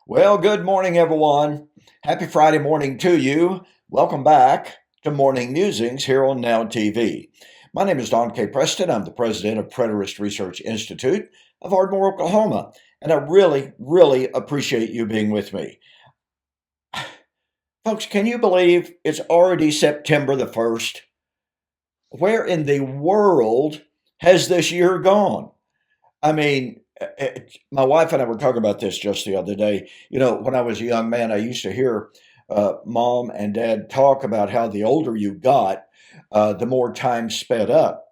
Well, good morning, everyone. Happy Friday morning to you. Welcome back to Morning Musings here on Now TV. My name is Don K. Preston. I'm the president of Preterist Research Institute of Ardmore, Oklahoma, and I really appreciate you being with me. Folks, can you believe it's already September the 1st? Where in the world has this year gone? I mean, my wife and I were talking about this just the other day. You know, when I was a young man, I used to hear mom and dad talk about how the older you got, the more time sped up.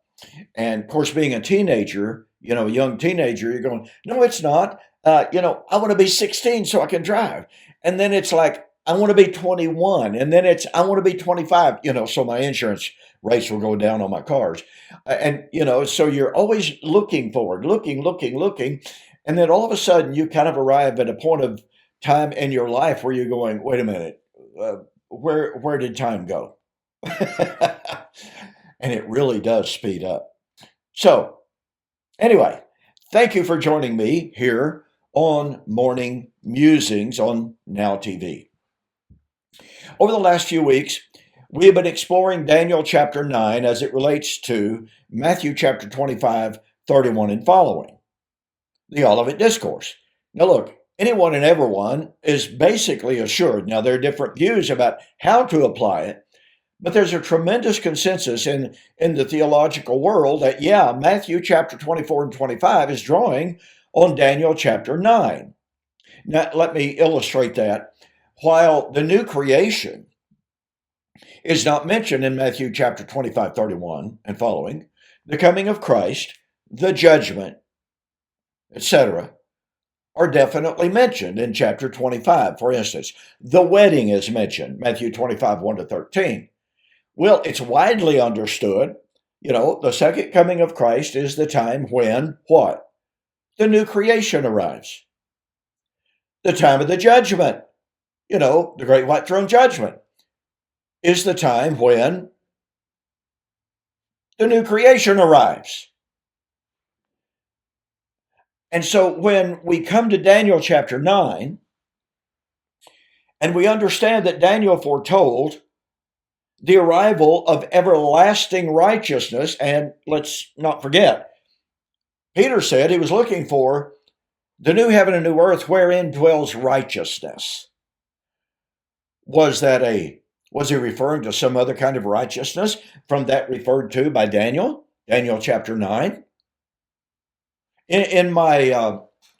And of course, being a teenager, a young teenager, you're going, no, it's not. I want to be 16 so I can drive. And then it's like, I want to be 21. And then I want to be 25, so my insurance rates will go down on my cars. So you're always looking forward, looking. And then all of a sudden you kind of arrive at a point of time in your life where you're going, wait a minute, where did time go? And it really does speed up. So, anyway, thank you for joining me here on Morning Musings on Now TV. Over the last few weeks, we have been exploring Daniel chapter 9 as it relates to Matthew chapter 25, 31 and following, the Olivet Discourse. Now look, anyone and everyone is basically assured. Now there are different views about how to apply it, but there's a tremendous consensus in the theological world that, Matthew chapter 24 and 25 is drawing on Daniel chapter 9. Now, let me illustrate that. While the new creation is not mentioned in Matthew chapter 25, 31 and following, the coming of Christ, the judgment, etc., are definitely mentioned in chapter 25. For instance, the wedding is mentioned, Matthew 25, 1 to 13. Well, it's widely understood, the second coming of Christ is the time when what? The new creation arrives. The time of the judgment, the great white throne judgment, is the time when the new creation arrives. And so when we come to Daniel chapter 9, and we understand that Daniel foretold the arrival of everlasting righteousness, and let's not forget, Peter said he was looking for the new heaven and new earth wherein dwells righteousness. Was he referring to some other kind of righteousness from that referred to by Daniel chapter 9? In my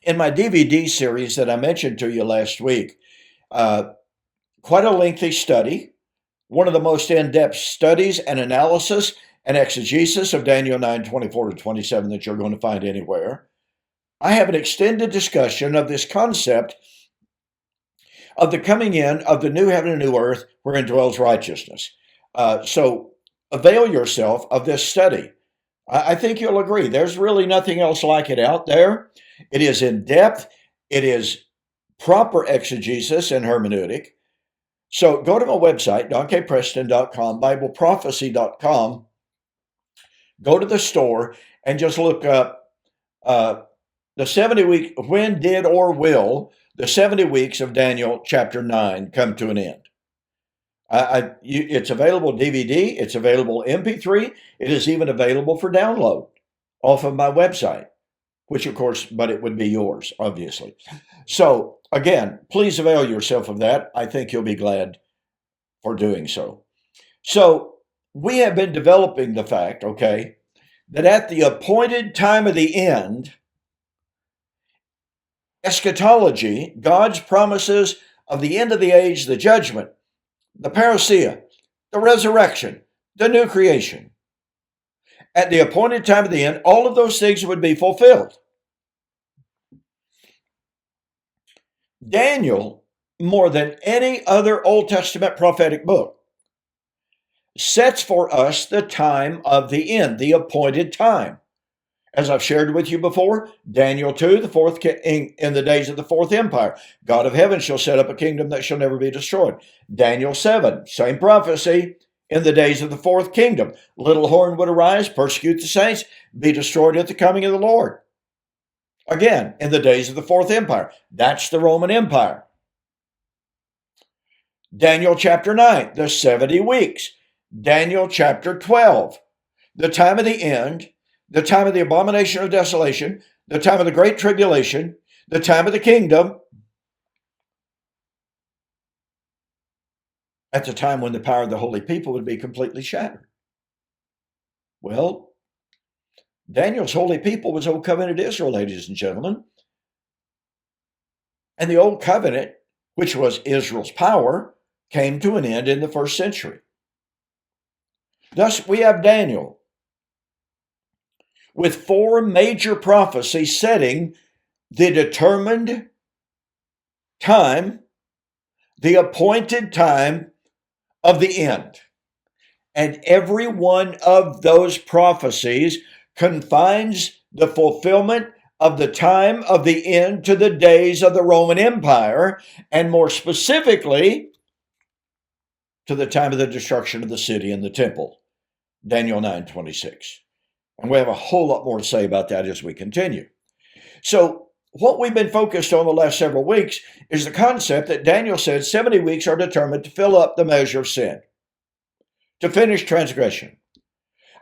DVD series that I mentioned to you last week, quite a lengthy study, one of the most in-depth studies and analysis and exegesis of Daniel 9, 24 to 27 that you're going to find anywhere. I have an extended discussion of this concept of the coming in of the new heaven and new earth wherein dwells righteousness. So avail yourself of this study. I think you'll agree. There's really nothing else like it out there. It is in depth. It is proper exegesis and hermeneutic. So go to my website, donkpreston.com, bibleprophecy.com. Go to the store and just look up the 70 week, when did or will the 70 weeks of Daniel chapter 9 come to an end? It's available DVD, it's available MP3, it is even available for download off of my website, which of course, but it would be yours, obviously. So again, please avail yourself of that. I think you'll be glad for doing so. So we have been developing the fact, that at the appointed time of the end, eschatology, God's promises of the end of the age, the judgment, the parousia, the resurrection, the new creation. At the appointed time of the end, all of those things would be fulfilled. Daniel, more than any other Old Testament prophetic book, sets for us the time of the end, the appointed time. As I've shared with you before, Daniel 2, the fourth in the days of the fourth empire, God of heaven shall set up a kingdom that shall never be destroyed. Daniel 7, same prophecy, in the days of the fourth kingdom. Little horn would arise, persecute the saints, be destroyed at the coming of the Lord. Again, in the days of the Fourth Empire. That's the Roman Empire. Daniel chapter 9, the 70 weeks. Daniel chapter 12, the time of the end, the time of the abomination of desolation, the time of the great tribulation, the time of the kingdom, at the time when the power of the holy people would be completely shattered. Well, Daniel's holy people was Old Covenant Israel, ladies and gentlemen. And the Old Covenant, which was Israel's power, came to an end in the first century. Thus, we have Daniel with 4 major prophecies setting the determined time, the appointed time of the end. And every one of those prophecies confines the fulfillment of the time of the end to the days of the Roman Empire, and more specifically, to the time of the destruction of the city and the temple. Daniel 9:26. And we have a whole lot more to say about that as we continue. So, what we've been focused on the last several weeks is the concept that Daniel said 70 weeks are determined to fill up the measure of sin, to finish transgression.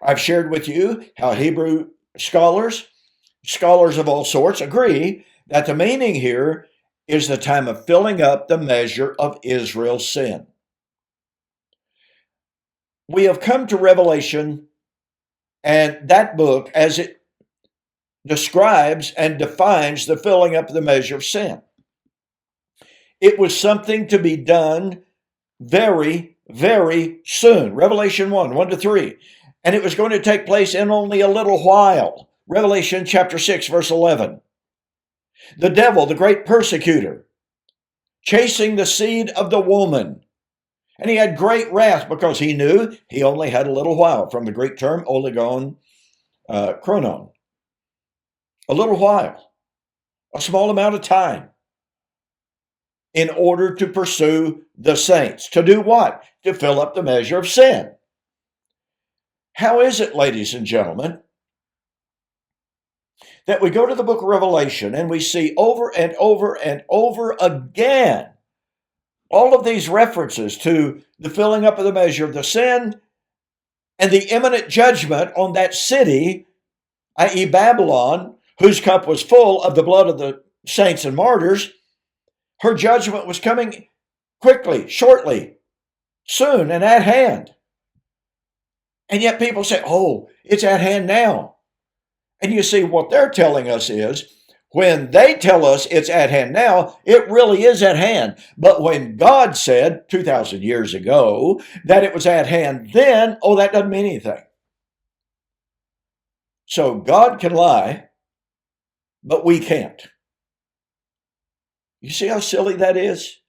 I've shared with you how Hebrew scholars of all sorts, agree that the meaning here is the time of filling up the measure of Israel's sin. We have come to Revelation, and that book, as it describes and defines the filling up of the measure of sin. It was something to be done very, very soon. Revelation 1:1-3. And it was going to take place in only a little while. Revelation chapter 6, verse 11. The devil, the great persecutor, chasing the seed of the woman. And he had great wrath because he knew he only had a little while, from the Greek term oligon chronon. A little while, a small amount of time, in order to pursue the saints. To do what? To fill up the measure of sin. How is it, ladies and gentlemen, that we go to the book of Revelation and we see over and over and over again all of these references to the filling up of the measure of the sin and the imminent judgment on that city, i.e. Babylon, whose cup was full of the blood of the saints and martyrs. Her judgment was coming quickly, shortly, soon, and at hand. And yet people say, oh, it's at hand now. And you see, what they're telling us is, when they tell us it's at hand now, it really is at hand. But when God said 2,000 years ago that it was at hand then, oh, that doesn't mean anything. So God can lie, but we can't. You see how silly that is?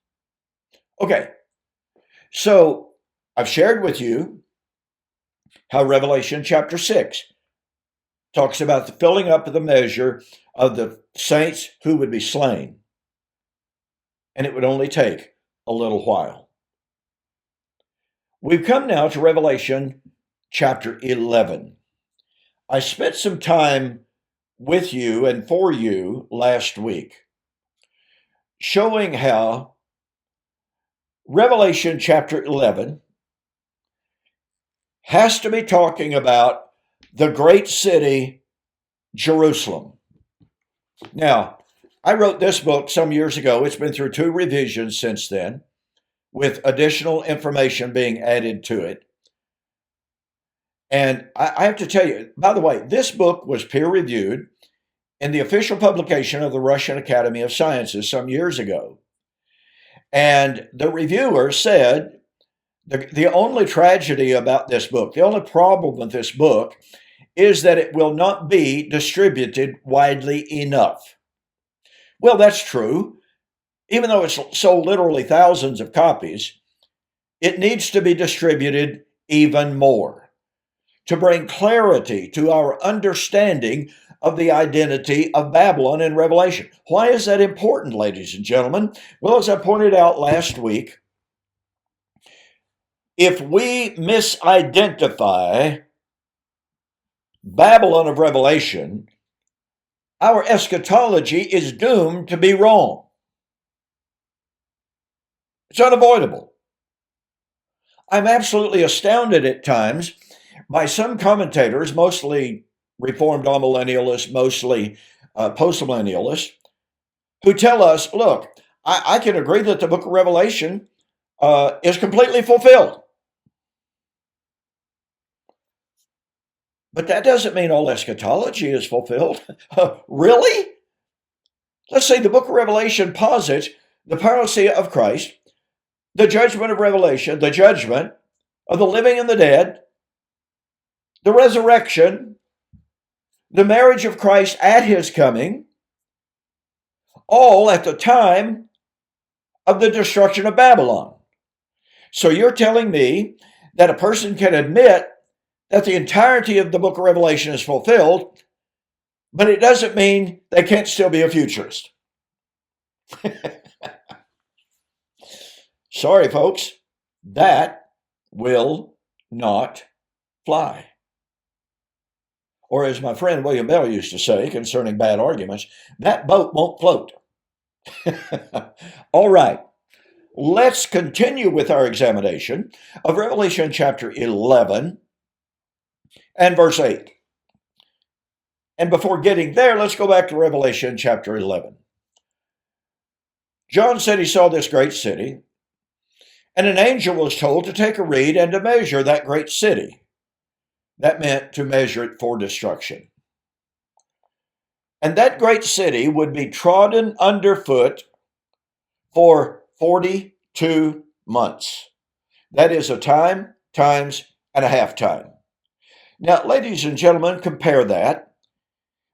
Okay, so I've shared with you how Revelation chapter 6 talks about the filling up of the measure of the saints who would be slain. And it would only take a little while. We've come now to Revelation chapter 11. I spent some time with you and for you last week showing how Revelation chapter 11 has to be talking about the great city, Jerusalem. Now, I wrote this book some years ago. It's been through 2 revisions since then, with additional information being added to it. And I have to tell you, by the way, this book was peer-reviewed in the official publication of the Russian Academy of Sciences some years ago. And the reviewer said the only tragedy about this book, the only problem with this book, is that it will not be distributed widely enough. Well, that's true. Even though it's sold literally thousands of copies, it needs to be distributed even more to bring clarity to our understanding of the identity of Babylon in Revelation. Why is that important, ladies and gentlemen? Well, as I pointed out last week, if we misidentify Babylon of Revelation, our eschatology is doomed to be wrong. It's unavoidable. I'm absolutely astounded at times by some commentators, mostly Reformed amillennialists, mostly postmillennialists, who tell us, look, I can agree that the book of Revelation is completely fulfilled. But that doesn't mean all eschatology is fulfilled. Really? Let's say the book of Revelation posits the parousia of Christ, the judgment of Revelation, the judgment of the living and the dead, the resurrection, the marriage of Christ at his coming, all at the time of the destruction of Babylon. So you're telling me that a person can admit that the entirety of the book of Revelation is fulfilled, but it doesn't mean they can't still be a futurist. Sorry, folks, that will not fly. Or as my friend William Bell used to say concerning bad arguments, that boat won't float. All right, let's continue with our examination of Revelation chapter 11 and verse 8. And before getting there, let's go back to Revelation chapter 11. John said he saw this great city, and an angel was told to take a reed and to measure that great city. That meant to measure it for destruction. And that great city would be trodden underfoot for 42 months. That is a time, times, and a half time. Now, ladies and gentlemen, compare that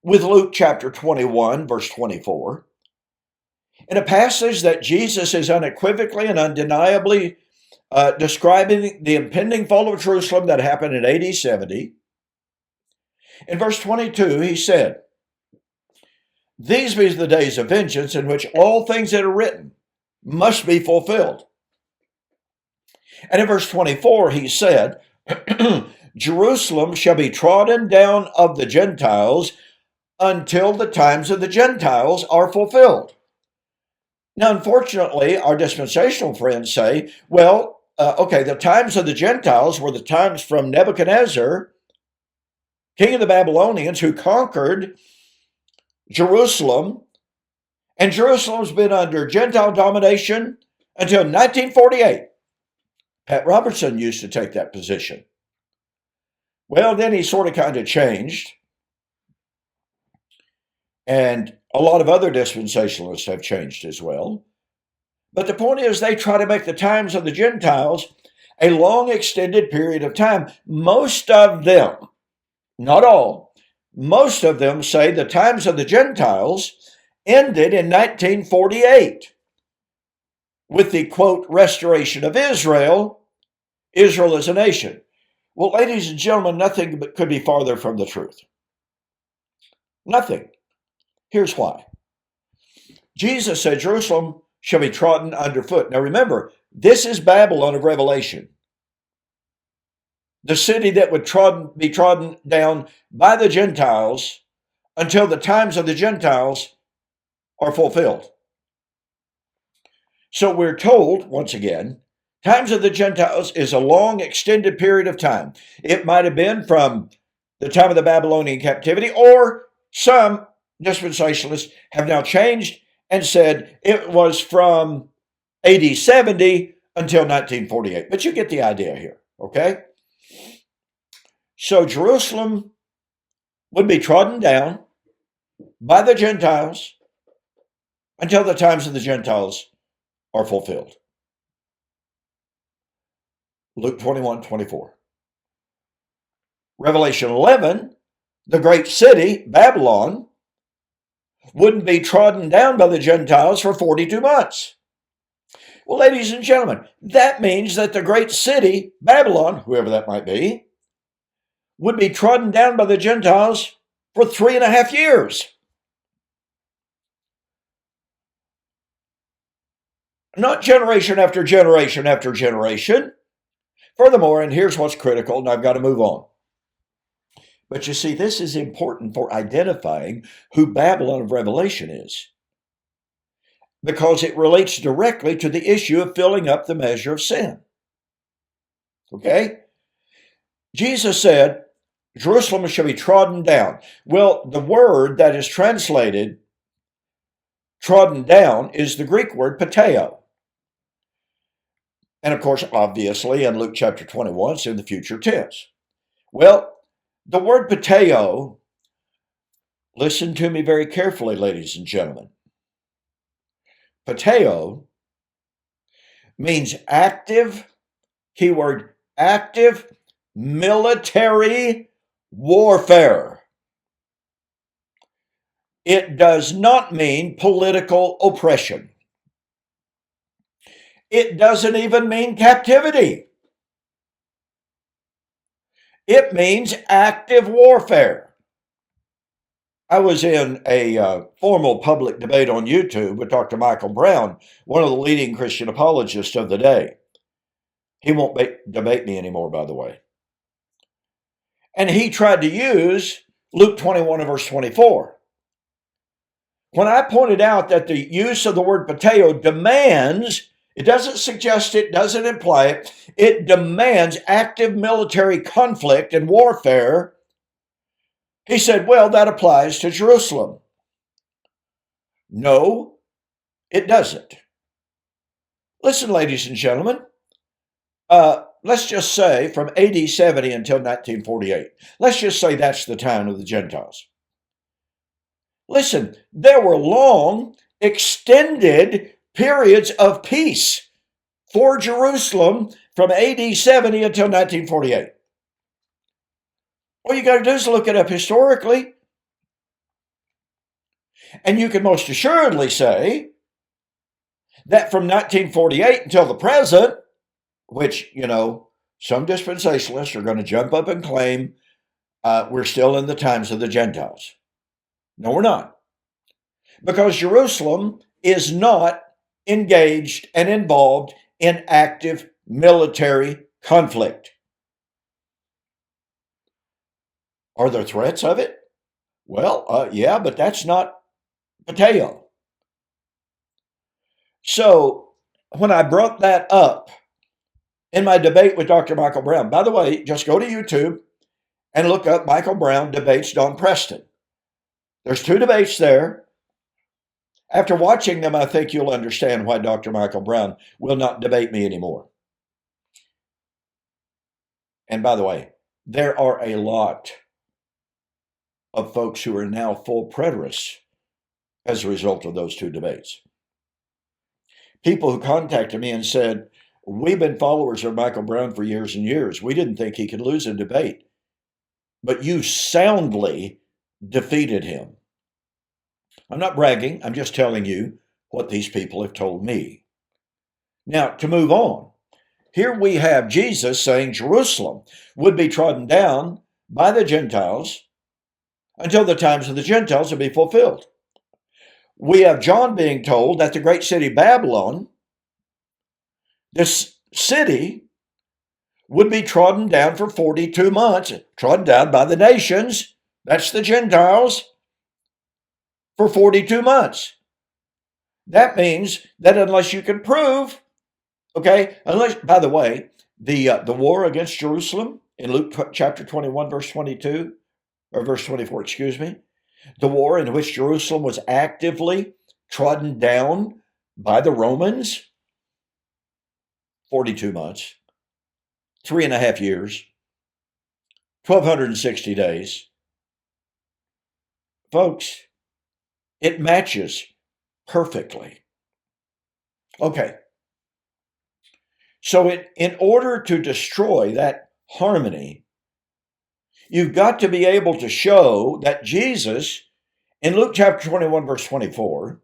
with Luke chapter 21, verse 24. In a passage that Jesus is unequivocally and undeniably describing the impending fall of Jerusalem that happened in AD 70. In verse 22, he said, "These be the days of vengeance in which all things that are written must be fulfilled." And in verse 24, he said, "Jerusalem shall be trodden down of the Gentiles until the times of the Gentiles are fulfilled." Now, unfortunately, our dispensational friends say, well, okay, the times of the Gentiles were the times from Nebuchadnezzar, king of the Babylonians, who conquered Jerusalem, and Jerusalem's been under Gentile domination until 1948. Pat Robertson used to take that position. Well, then he sort of kind of changed, and a lot of other dispensationalists have changed as well. But the point is, they try to make the times of the Gentiles a long extended period of time. Most of them, not all, most of them say the times of the Gentiles ended in 1948 with the, quote, restoration of Israel. Israel as a nation. Well, ladies and gentlemen, nothing could be farther from the truth. Nothing. Here's why. Jesus said Jerusalem shall be trodden underfoot. Now remember, this is Babylon of Revelation. The city that would be trodden down by the Gentiles until the times of the Gentiles are fulfilled. So we're told, once again, times of the Gentiles is a long extended period of time. It might have been from the time of the Babylonian captivity, or some dispensationalists have now changed and said it was from AD 70 until 1948. But you get the idea here, okay? So Jerusalem would be trodden down by the Gentiles until the times of the Gentiles are fulfilled. Luke 21:24. Revelation 11, the great city, Babylon, wouldn't be trodden down by the Gentiles for 42 months. Well, ladies and gentlemen, that means that the great city, Babylon, whoever that might be, would be trodden down by the Gentiles for 3.5 years. Not generation after generation after generation. Furthermore, and here's what's critical, and I've got to move on. But you see, this is important for identifying who Babylon of Revelation is, because it relates directly to the issue of filling up the measure of sin. Okay? Jesus said, Jerusalem shall be trodden down. Well, the word that is translated trodden down is the Greek word pateo. And of course, obviously, in Luke chapter 21, it's in the future tense. Well, the word pateo, listen to me very carefully, ladies and gentlemen. Pateo means active, keyword active, military warfare. It does not mean political oppression. It doesn't even mean captivity. It means active warfare. I was in a formal public debate on YouTube with Dr. Michael Brown, one of the leading Christian apologists of the day. He won't debate me anymore, by the way. And he tried to use Luke 21 and verse 24. When I pointed out that the use of the word pateo demands, it doesn't suggest it, doesn't imply it, it demands active military conflict and warfare, he said, well, that applies to Jerusalem. No, it doesn't. Listen, ladies and gentlemen, let's just say from AD 70 until 1948. Let's just say that's the time of the Gentiles. Listen, there were long, extended periods of peace for Jerusalem from AD 70 until 1948. All you got to do is look it up historically. And you can most assuredly say that from 1948 until the present, which, some dispensationalists are going to jump up and claim we're still in the times of the Gentiles. No, we're not. Because Jerusalem is not engaged and involved in active military conflict. Are there threats of it? Well, yeah, but that's not pateo. So when I brought that up in my debate with Dr. Michael Brown, by the way, just go to YouTube and look up Michael Brown debates Don Preston. There's 2 debates there. After watching them, I think you'll understand why Dr. Michael Brown will not debate me anymore. And by the way, there are a lot of folks who are now full preterists as a result of those 2 debates. People who contacted me and said, we've been followers of Michael Brown for years and years. We didn't think he could lose a debate, but you soundly defeated him. I'm not bragging. I'm just telling you what these people have told me. Now, to move on, here we have Jesus saying Jerusalem would be trodden down by the Gentiles until the times of the Gentiles would be fulfilled. We have John being told that the great city Babylon, this city, would be trodden down for 42 months, trodden down by the nations, that's the Gentiles, for 42 months. That means that unless you can prove, by the way, the war against Jerusalem in Luke chapter 21, verse 22, or verse 24, the war in which Jerusalem was actively trodden down by the Romans, 42 months, 3.5 years, 1,260 days. Folks, it matches perfectly. Okay. So in order to destroy that harmony, you've got to be able to show that Jesus, in Luke chapter 21, verse 24,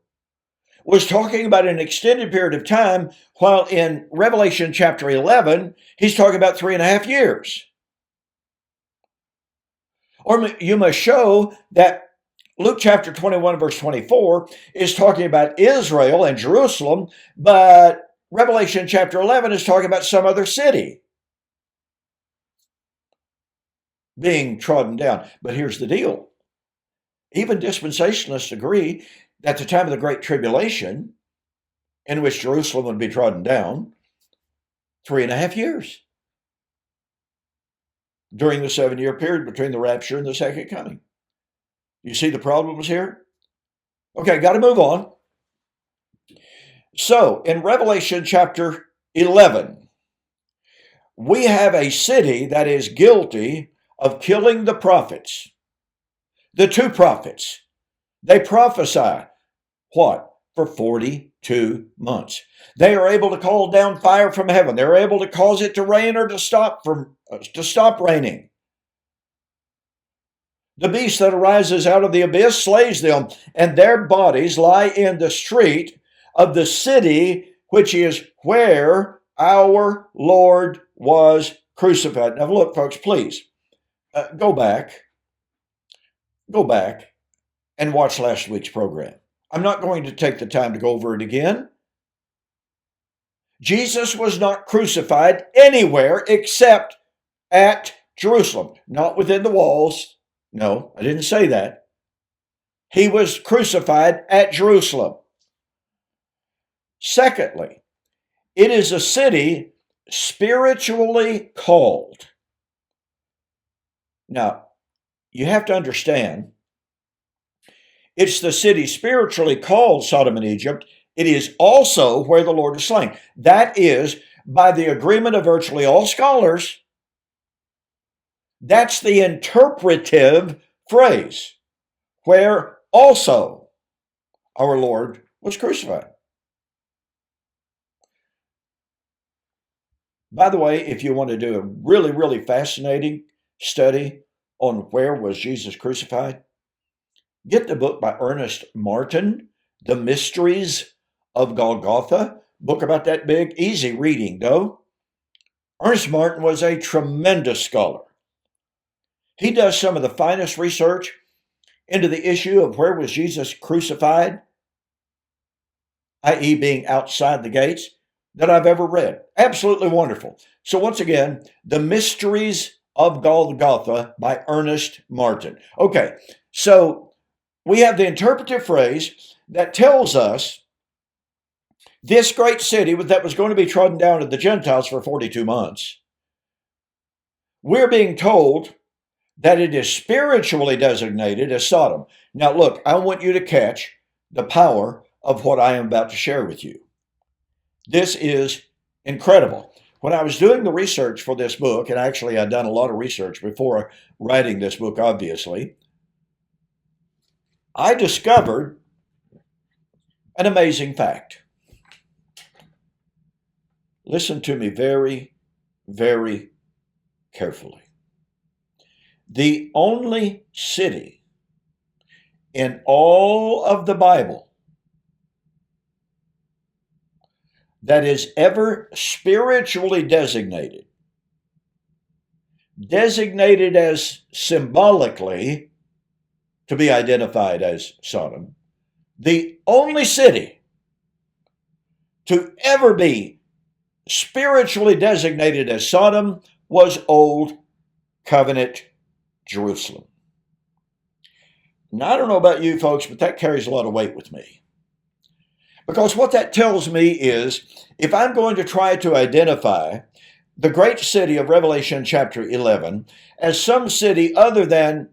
was talking about an extended period of time, while in Revelation chapter 11, he's talking about 3.5 years. Or you must show that Luke chapter 21, verse 24 is talking about Israel and Jerusalem, but Revelation chapter 11 is talking about some other city. being trodden down. But here's the deal. Even dispensationalists agree that the time of the Great Tribulation, in which Jerusalem would be trodden down, 3.5 years during the 7-year period between the rapture and the second coming. You see the problems here? Okay, got to move on. So, in Revelation chapter 11, we have a city that is guilty of killing the prophets. The two prophets. They prophesy what? For 42 months. They are able to call down fire from heaven. They're able to cause it to rain or to stop raining. The beast that arises out of the abyss slays them, and their bodies lie in the street of the city, which is where our Lord was crucified. Now look, folks, please, go back and watch last week's program. I'm not going to take the time to go over it again. Jesus was not crucified anywhere except at Jerusalem, not within the walls. No, I didn't say that. He was crucified at Jerusalem. Secondly, it is a city spiritually called. Now, you have to understand, it's the city spiritually called Sodom and Egypt. It is also where the Lord is slain. That is, by the agreement of virtually all scholars, that's the interpretive phrase, where also our Lord was crucified. By the way, if you want to do a really, really fascinating study on where was Jesus crucified, get the book by Ernest Martin, The Mysteries of Golgotha. Book about that big, easy reading, though. Ernest Martin was a tremendous scholar. He does some of the finest research into the issue of where was Jesus crucified, i.e. being outside the gates, that I've ever read. Absolutely wonderful. So once again, The Mysteries of Golgotha by Ernest Martin. Okay, so we have the interpretive phrase that tells us this great city that was going to be trodden down to the Gentiles for 42 months. We're being told that it is spiritually designated as Sodom. Now, look, I want you to catch the power of what I am about to share with you. This is incredible. When I was doing the research for this book, and actually I'd done a lot of research before writing this book, obviously, I discovered an amazing fact. Listen to me very, very carefully. The only city in all of the Bible that is ever spiritually designated as symbolically to be identified as Sodom, the only city to ever be spiritually designated as Sodom was Old Covenant Jerusalem. Now, I don't know about you folks, but that carries a lot of weight with me. Because what that tells me is, if I'm going to try to identify the great city of Revelation chapter 11 as some city other than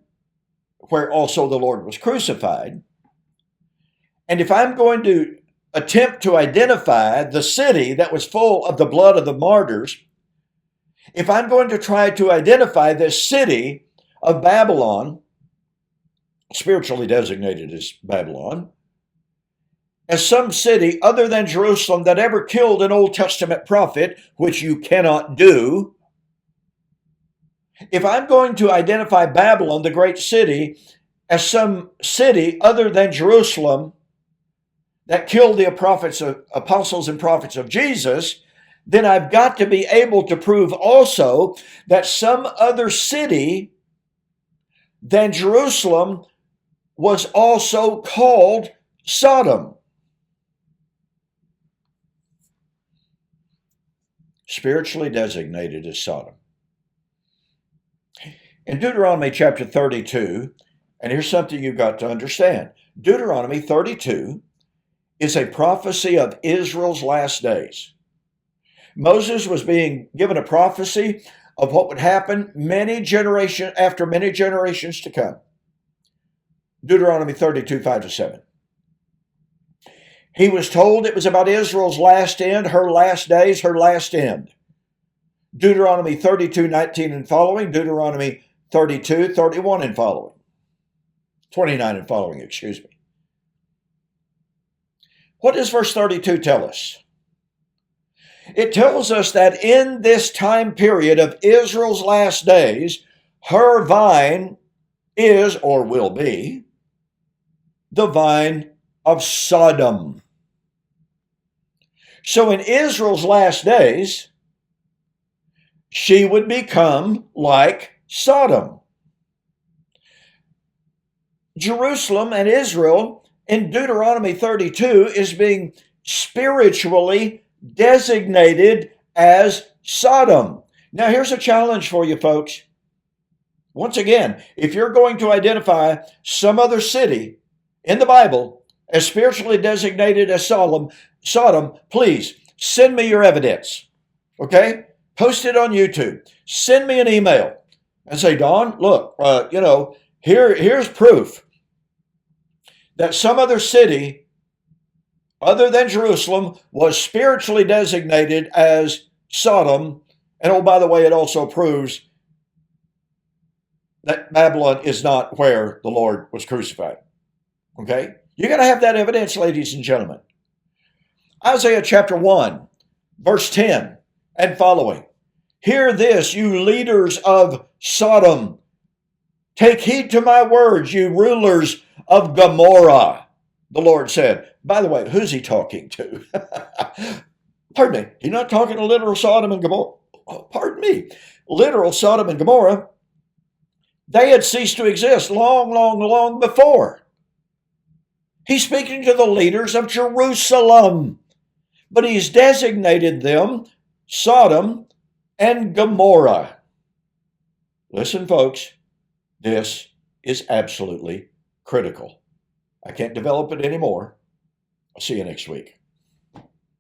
where also the Lord was crucified, and if I'm going to attempt to identify the city that was full of the blood of the martyrs, if I'm going to try to identify this city of Babylon, spiritually designated as Babylon, as some city other than Jerusalem that ever killed an Old Testament prophet, which you cannot do, if I'm going to identify Babylon, the great city, as some city other than Jerusalem that killed the apostles and prophets of Jesus, then I've got to be able to prove also that some other city than Jerusalem was also called Sodom. Spiritually designated as Sodom. In Deuteronomy chapter 32, and here's something you've got to understand. Deuteronomy 32 is a prophecy of Israel's last days. Moses was being given a prophecy of what would happen after many generations to come. Deuteronomy 32, 5-7. He was told it was about Israel's last end, her last days, her last end. Deuteronomy 32, 19 and following, Deuteronomy 32, 31 and following. 29 and following, excuse me. What does verse 32 tell us? It tells us that in this time period of Israel's last days, her vine is, or will be, the vine of Sodom. So in Israel's last days, she would become like Sodom. Jerusalem and Israel in Deuteronomy 32 is being spiritually designated as Sodom. Now, here's a challenge for you folks. Once again, if you're going to identify some other city in the Bible as spiritually designated as Sodom, please send me your evidence. Okay? Post it on YouTube. Send me an email and say, Don, look, here's proof that some other city other than Jerusalem was spiritually designated as Sodom. And oh, by the way, it also proves that Babylon is not where the Lord was crucified. Okay? You're going to have that evidence, ladies and gentlemen. Isaiah chapter 1, verse 10 and following. Hear this, you leaders of Sodom. Take heed to my words, you rulers of Gomorrah, the Lord said. By the way, who's he talking to? Pardon me. He's not talking to literal Sodom and Gomorrah. Oh, pardon me. Literal Sodom and Gomorrah, they had ceased to exist long before. He's speaking to the leaders of Jerusalem, but he's designated them Sodom and Gomorrah. Listen, folks, this is absolutely critical. I can't develop it anymore. I'll see you next week.